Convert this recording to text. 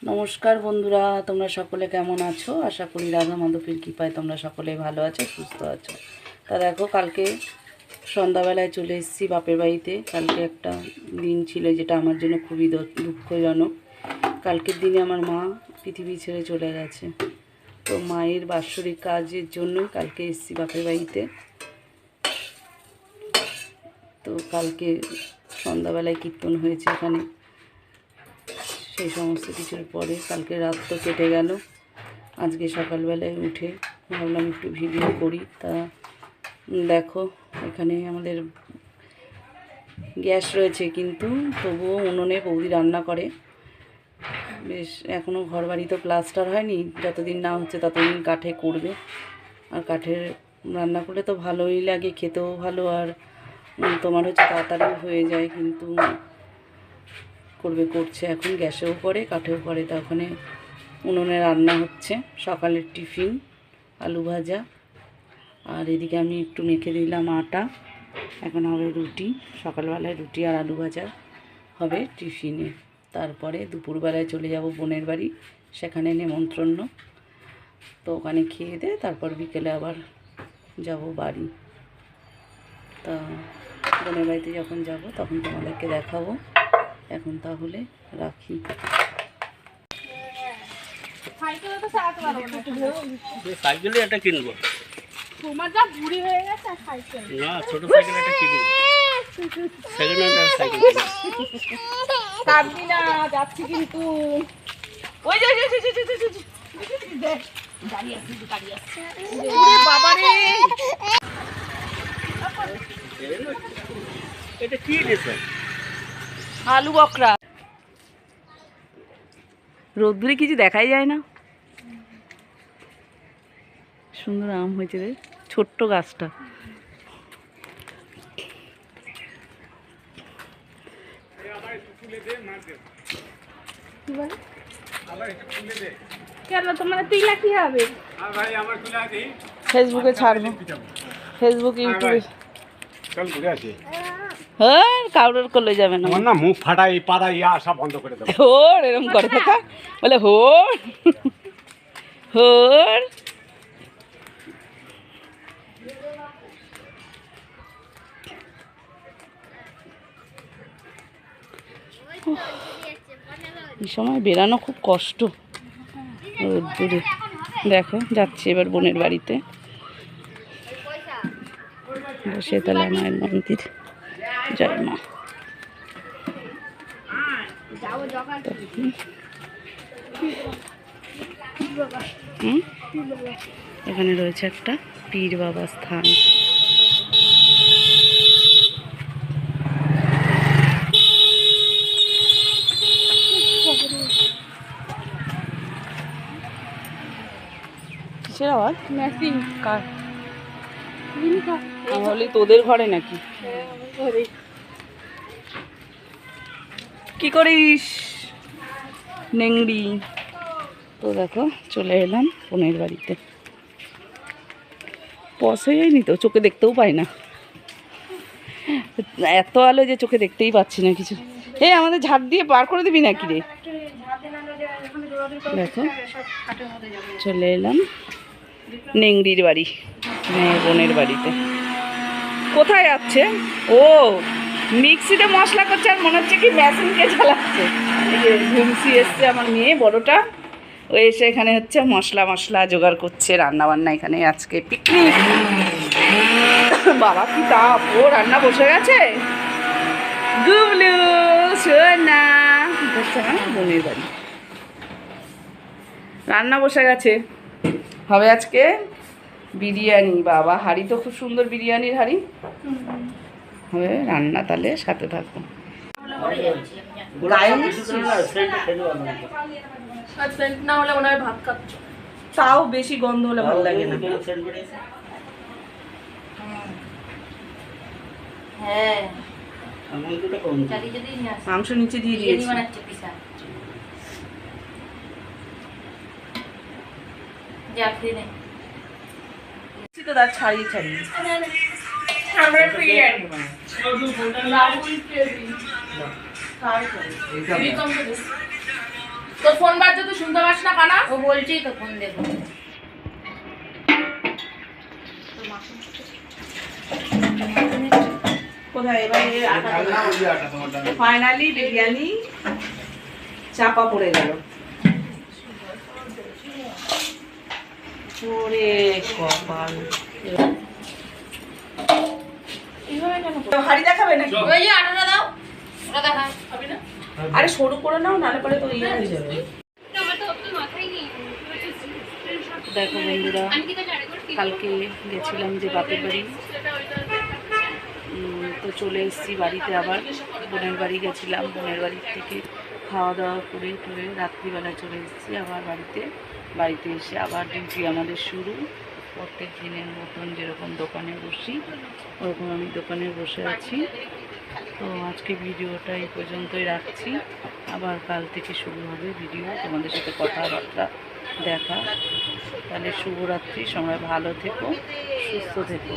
নমস্কার বন্ধুরা, তোমরা সকলে কেমন আছো? আশা করি রাধা মাধবের কৃপায় তোমরা সকলে ভালো আছো, সুস্থ আছো। তা দেখো, কালকে সন্ধ্যাবেলায় চলে এসেছি বাপের বাড়িতে। কালকে একটা দিন ছিল যেটা আমার জন্য খুবই দুঃখজনক। কালকের দিনে আমার মা পৃথিবী ছেড়ে চলে গেছে। তো মায়ের বাৎসরিক কাজের জন্যই কালকে এসেছি বাপের বাড়িতে। তো কালকে সন্ধ্যাবেলায় কীর্তন হয়েছে এখানে, সেই সমস্ত কিছুর পরে কালকে রাত তো কেটে গেল। আজকে সকালবেলায় উঠে ভাবলাম একটু ভিডিও করি। তা দেখো, এখানে আমাদের গ্যাস রয়েছে, কিন্তু তবুও উনুনে বৌদি রান্না করে। বেশ, এখনও ঘর বাড়ি তো প্লাস্টার হয়নি, যতদিন না হচ্ছে ততদিন কাঠে করবে। আর কাঠের রান্না করলে তো ভালোই লাগে, খেতেও ভালো, আর তোমার হচ্ছে তাড়াতাড়িও হয়ে যায়। কিন্তু করছে এখন, গ্যাসেও করে কাঠেও করে। তা ওখানে উনুনে রান্না হচ্ছে সকালের টিফিন, আলু ভাজা। আর এদিকে আমি একটু মেখে দিলাম আটা, এখন হবে রুটি। সকালবেলায় রুটি আর আলু ভাজা হবে টিফিনে। তারপরে দুপুরবেলায় চলে যাব বোনের বাড়ি, সেখানে নেমন্ত্রণ। তো ওখানে খেয়ে দিয়ে তারপর বিকেলে আবার যাব বাড়ি। তা বোনের বাড়িতে যখন যাব তখন তোমাদেরকে দেখাবো। এখন তাহলে রাখি। সাইকেলে একটা কিনবো, তোমার যা বুড়ি হয়ে গেছে সাইকেল না ছোট সাইকেল একটা কিনবো, সেকেন্ড হ্যান্ড সাইকেল কাটবি না, যাচ্ছি কিন্তু। ওই যে দেখ দাঁড়িয়ে আছে, দাঁড়িয়ে আছে। ওরে বাবা রে, এটা কি দিয়েছে? আলু বকরা। রোদ্দুরে কিছু দেখাই যায় না। সুন্দর আম হয়েছে রে, ছোট্ট গাছটা। কেন তোমার তুইলা কি হবে? ফেসবুকে ছাড়বো, ফেসবুক ইউটিউবে। চল ঘুরে আসি। হ্যাঁ, কাউরের করলে যাবে না। আমার না মুখ ফাটাই পাড়াই আসা বন্ধ করে দেবো। হোর এরকম করে থাকা, বলে হোর হোর। এই সময় বেরানো খুব কষ্ট রোদ্দুরে। দেখো, যাচ্ছি এবার বোনের বাড়িতে। শীতলা মায়ের মন্দির, জয় মা। এখানে রয়েছে একটা পীর বাবা স্থান। কিসের আওয়াজ? মেশিন কার? তাহলে তোদের ঘরে নাকি? কি করিস নেংড়ি? তো দেখো, চলে এলাম বোনের বাড়িতে। পস হয়ে যায়নি তো, চোখে দেখতেও পাই না, এত আলো যে চোখে দেখতেই পাচ্ছি না কিছু। আমাদের ঝাড় দিয়ে পার করে দিবি নাকি রে? দেখো, চলে এলাম নেংড়ির বাড়ি, বোনের বাড়িতে। কোথায় যাচ্ছে ও? মিক্সিতে মশলা করছে, আর মনে হচ্ছে কি মেশিনকে চালাচ্ছে। ঘুমসি এসছে আমার মেয়ে বড়টা, ও এসে এখানে হচ্ছে মশলা জোগাড় করছে, রান্না বান্না এখানে আজকে পিকনিক। বাবা কি তাপ! ও রান্না বসে গেছে। গুবলু সোনা হচ্ছে না, বোনের বাড়ি রান্না বসে গেছে। হবে আজকে বিরিয়ানি। বাবা, হাঁড়ি তো খুব সুন্দর, বিরিয়ানির হাঁড়ি হবে রান্না। তাহলে সাথে থাকো। না হলে মনে হয় ভাত খাচ্ছ। তাও বেশি গন্ধ হলে ভালো লাগে না। হ্যাঁ, মাংস নিচে দিয়ে দিয়েছি। তো তার ছাড়িয়ে তোর ফোন বাজছে তুই শুনতে পাস না কানা? ও বলছি তো ফোন দেবো। কোথায় এবার ফাইনালি বিরিয়ানি চাপা পড়ে গেল। ওরে কপাল, হাড়ি দেখাবে নাকি? ওই যে আটাটা দাও, ওটা দেখা। আরে সরু করে নাও, নালে পরে তো ইয়ে হয়ে যাবে। দেখো বন্ধুরা, কালকে গেছিলাম যে বাপের বাড়ি, তো চলে এসেছি বাড়িতে। আবার বোনের বাড়ি গেছিলাম, বোনের বাড়ির থেকে খাওয়া দাওয়া করে টরে রাত্রিবেলা চলে এসেছি আবার বাড়িতে এসে আবার ডিউটি আমাদের শুরু। প্রত্যেক দিনের মতন যেরকম দোকানে বসি ওরকম আমি দোকানে বসে আছি। তো আজকে ভিডিওটা এই পর্যন্তই রাখছি, আবার কাল থেকে শুরু হবে ভিডিও, তোমাদের সাথে কথাবার্তা দেখা। তাহলে শুভরাত্রি, সবাই ভালো থেকো, সুস্থ থেকো।